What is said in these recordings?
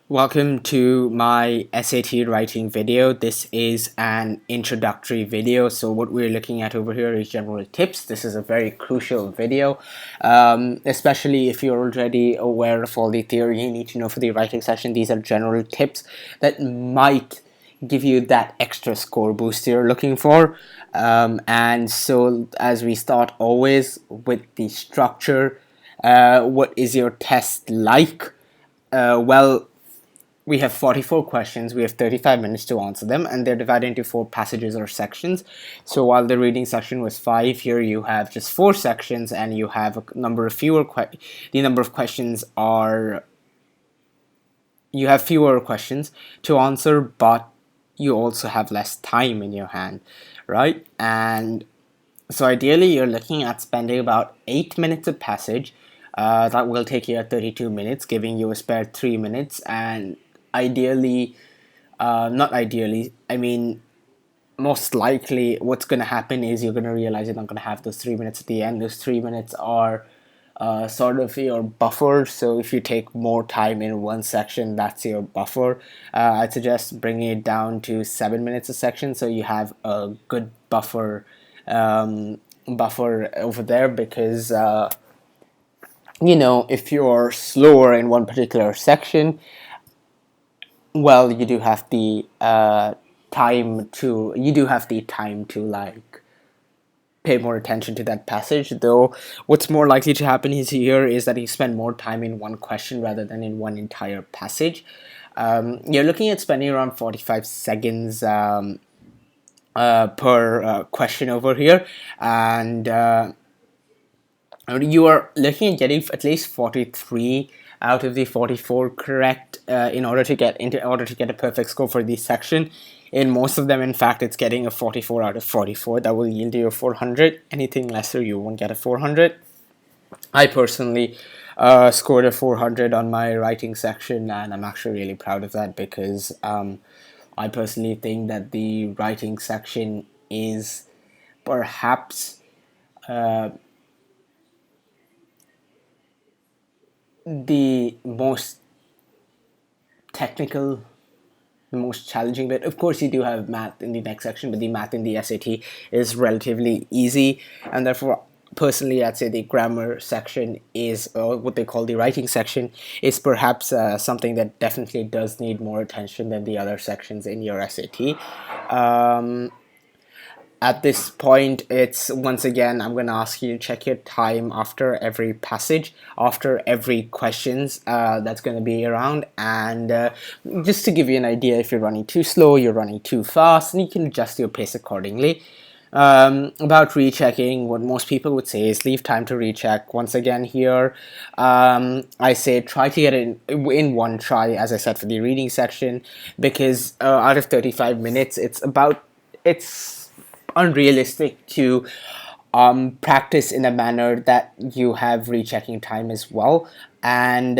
Welcome to my SAT writing video. This is an introductory video. So what we're looking at over here is general tips. This is a very crucial video, especially if you're already aware of all the theory you need to know for the writing session. These are general tips that might give you that extra score boost you're looking for. And so as we start always with the structure, what is your test like? Well, we have 44 questions. We have 35 minutes to answer them, and they're divided into 4 passages or sections. So while the reading section was 5, here you have just 4 sections, and you have a number of the number of questions are, you have fewer questions to answer, but you also have less time in your hand, right? And so ideally you're looking at spending about 8 minutes a passage. That will take you at 32 minutes, giving you a spare 3 minutes. And ideally, not ideally, I mean, most likely what's going to happen is you're going to realize you're not going to have those 3 minutes at the end. Those 3 minutes are sort of your buffer. So if you take more time in one section, that's your buffer. I'd suggest bringing it down to 7 minutes a section, so you have a good buffer over there, because if you're slower in one particular section, well, you do have the time to like pay more attention to that passage. Though what's more likely to happen is that you spend more time in one question rather than in one entire passage. You're looking at spending around 45 seconds per question over here, and you are looking at getting at least 43 out of the 44 correct in order to get a perfect score for this section. In most of them, in fact, it's getting a 44 out of 44. That will yield you a 400. Anything lesser, you won't get a 400. I personally scored a 400 on my writing section, and I'm actually really proud of that, because I personally think that the writing section is perhaps the most technical, the most challenging bit. Of course, you do have math in the next section, but the math in the SAT is relatively easy, and therefore, personally, I'd say the grammar section is, or what they call the writing section, is perhaps something that definitely does need more attention than the other sections in your SAT. At this point, it's once again, I'm going to ask you to check your time after every passage, after every questions that's going to be around, and just to give you an idea, if you're running too slow, you're running too fast, and you can adjust your pace accordingly. About rechecking, what most people would say is leave time to recheck. Once again here, I say try to get it in one try, as I said, for the reading section, because out of 35 minutes, it's unrealistic to practice in a manner that you have rechecking time as well. And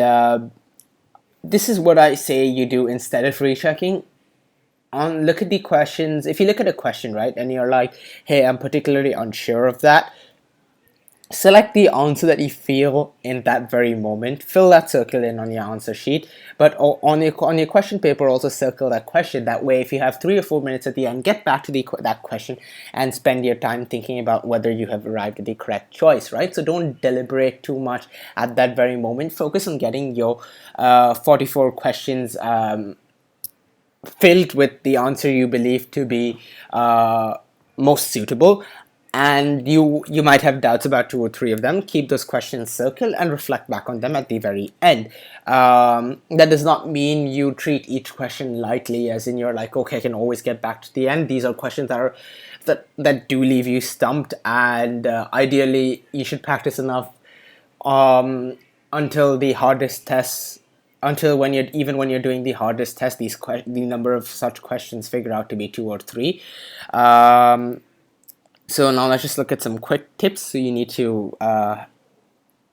this is what I say you do instead of rechecking. Look at the questions. If you look at a question, right, and you're like, hey, I'm particularly unsure of that, select the answer that you feel in that very moment. Fill that circle in on your answer sheet, but on your question paper, also circle that question. That way, if you have 3 or 4 minutes at the end, get back to that question and spend your time thinking about whether you have arrived at the correct choice, right? So don't deliberate too much at that very moment. Focus on getting your 44 questions filled with the answer you believe to be most suitable. And you might have doubts about 2 or 3 of them. Keep those questions circled and reflect back on them at the very end. That does not mean you treat each question lightly, as in you're like, okay, I can always get back to the end. These are questions that do leave you stumped, and ideally you should practice enough until the hardest tests, until when you're doing the hardest test, the number of such questions figure out to be 2 or 3. So now let's just look at some quick tips. So you need to,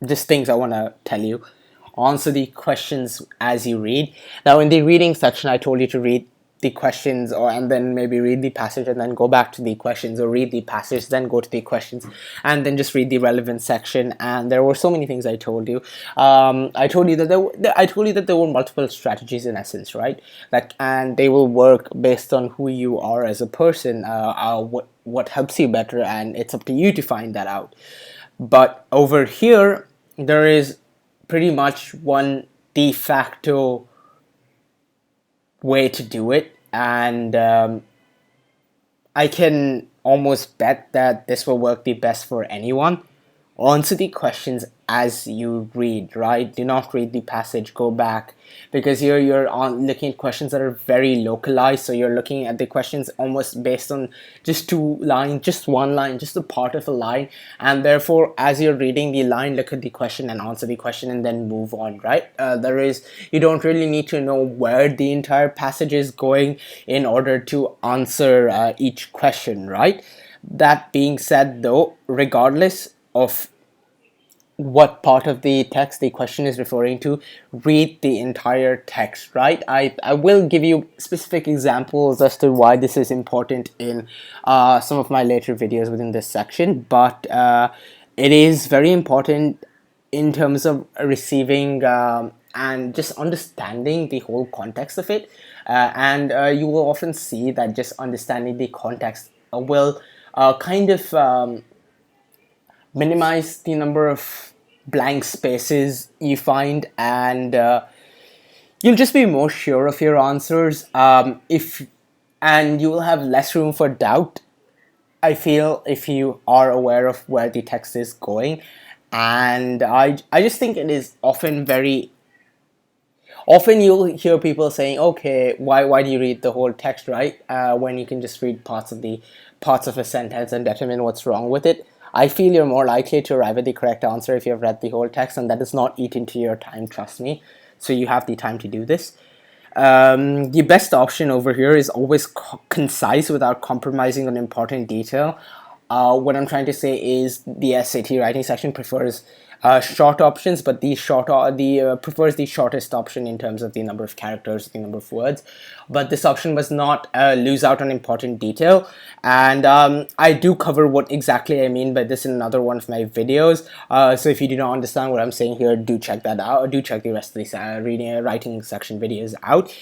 just things I want to tell you. Answer the questions as you read. Now in the reading section, I told you to read the questions, or and then maybe read the passage and then go back to the questions, or read the passage then go to the questions and then just read the relevant section. And there were so many things I told you. I told you that there were multiple strategies in essence, right? Like, and they will work based on who you are as a person, what helps you better, and it's up to you to find that out. But over here there is pretty much one de facto way to do it, and I can almost bet that this will work the best for anyone. Answer the questions as you read, right? Do not read the passage, go back, because here you're on looking at questions that are very localized. So you're looking at the questions almost based on just two lines, just one line, just a part of a line, and therefore as you're reading the line, look at the question and answer the question and then move on, right? You don't really need to know where the entire passage is going in order to answer each question, right? That being said, though, regardless of what part of the text the question is referring to, read the entire text, right? I will give you specific examples as to why this is important in some of my later videos within this section, but it is very important in terms of receiving and just understanding the whole context of it. And you will often see that just understanding the context will kind of minimize the number of blank spaces you find, and you'll just be more sure of your answers. If and you will have less room for doubt, I feel, if you are aware of where the text is going. And I just think it is often you'll hear people saying, okay, why do you read the whole text, right? When you can just read parts of a sentence and determine what's wrong with it. I feel you're more likely to arrive at the correct answer if you've read the whole text, and that does not eat into your time, trust me. So you have the time to do this. The best option over here is always concise without compromising on important detail. What I'm trying to say is the SAT writing section prefers short options, but prefers the shortest option in terms of the number of characters, the number of words. But this option must not lose out on important detail. And I do cover what exactly I mean by this in another one of my videos. So if you do not understand what I'm saying here, do check that out. Do check the rest of these writing section videos out.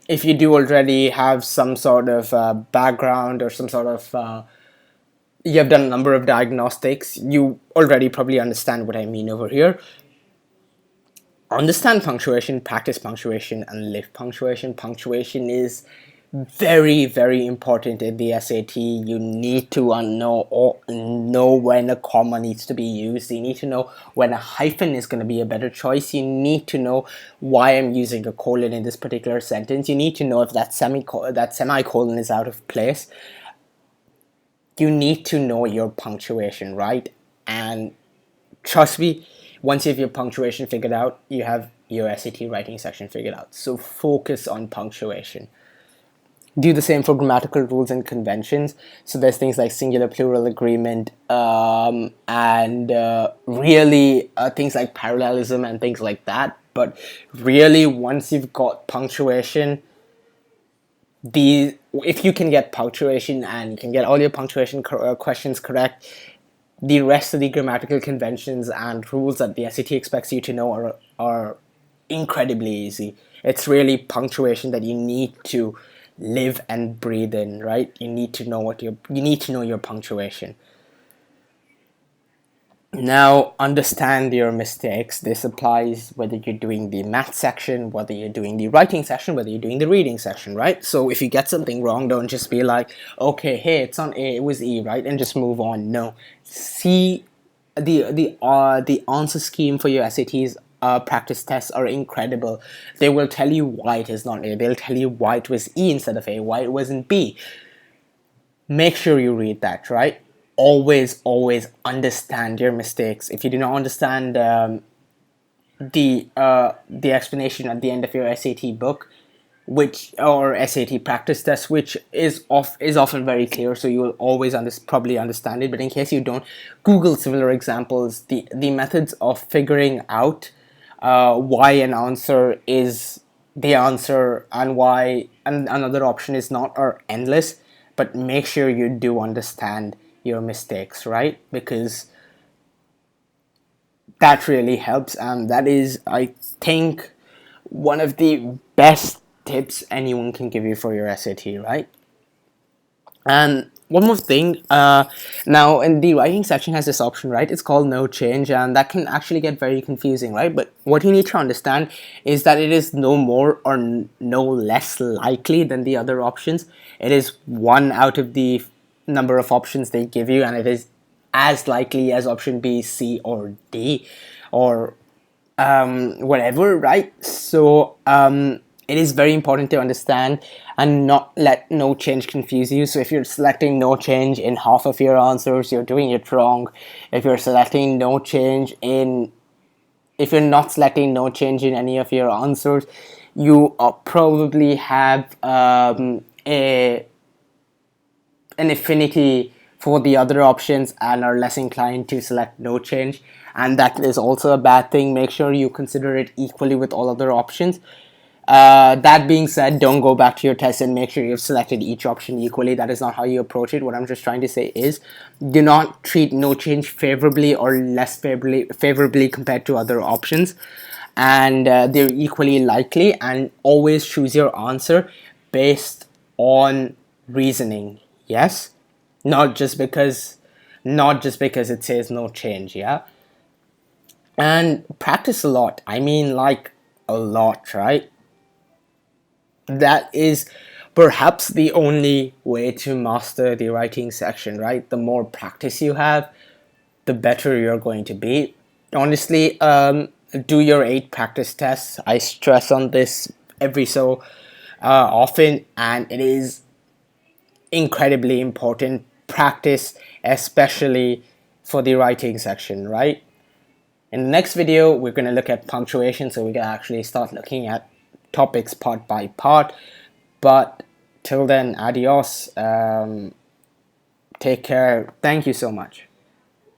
If you do already have some sort of background or some sort of you have done a number of diagnostics, you already probably understand what I mean over here. Understand punctuation, practice punctuation, and live punctuation. Punctuation is very, very important in the SAT. You need to know when a comma needs to be used. You need to know when a hyphen is going to be a better choice. You need to know why I'm using a colon in this particular sentence. You need to know if that semicolon is out of place. You need to know your punctuation, right? And trust me, once you have your punctuation figured out, you have your SAT writing section figured out. So focus on punctuation. Do the same for grammatical rules and conventions. So there's things like singular plural agreement, and really things like parallelism and things like that. But really, once you've got punctuation, if you can get punctuation and you can get all your punctuation questions correct, the rest of the grammatical conventions and rules that the SAT expects you to know are incredibly easy. It's really punctuation that you need to live and breathe in, right? You need to know your punctuation. Now, understand your mistakes. This applies whether you're doing the math section, whether you're doing the writing section, whether you're doing the reading section, right? So if you get something wrong, don't just be like, okay, hey, it's on A, it was E, right? And just move on. No. See, the answer scheme for your SATs practice tests are incredible. They will tell you why it is not A. They'll tell you why it was E instead of A, why it wasn't B. Make sure you read that, right? Always understand your mistakes. If you do not understand the explanation at the end of your SAT book, or SAT practice test, which is often very clear, so you will always probably understand it. But in case you don't, Google similar examples. The methods of figuring out why an answer is the answer and why, and another option is not are endless, but make sure you do understand your mistakes, right? Because that really helps, and that is, I think, one of the best tips anyone can give you for your SAT, right? And one more thing, now in the writing section has this option, right? It's called no change, and that can actually get very confusing, right? But what you need to understand is that it is no more or no less likely than the other options. It is one out of the number of options they give you, and it is as likely as option B, C, or D, or whatever, right? So it is very important to understand and not let no change confuse you. So if you're selecting no change in half of your answers, you're doing it wrong. If you're selecting no change in, if you're not selecting no change in any of your answers, you probably have an affinity for the other options and are less inclined to select no change, and that is also a bad thing. Make sure you consider it equally with all other options. That being said, don't go back to your test and make sure you've selected each option equally. That is not how you approach it. What I'm just trying to say is, do not treat no change favorably or less favorably compared to other options, and they're equally likely. And always choose your answer based on reasoning. Yes, not just because it says no change. Yeah, and practice a lot. I mean, like, a lot, right? That is perhaps the only way to master the writing section, right? The more practice you have, the better you're going to be. Honestly, do your 8 practice tests. I stress on this every so often, and it is incredibly important. Practice, especially for the writing section, right? In the next video, we're going to look at punctuation, so we can actually start looking at topics part by part. But till then, adios. Take care. Thank you so much.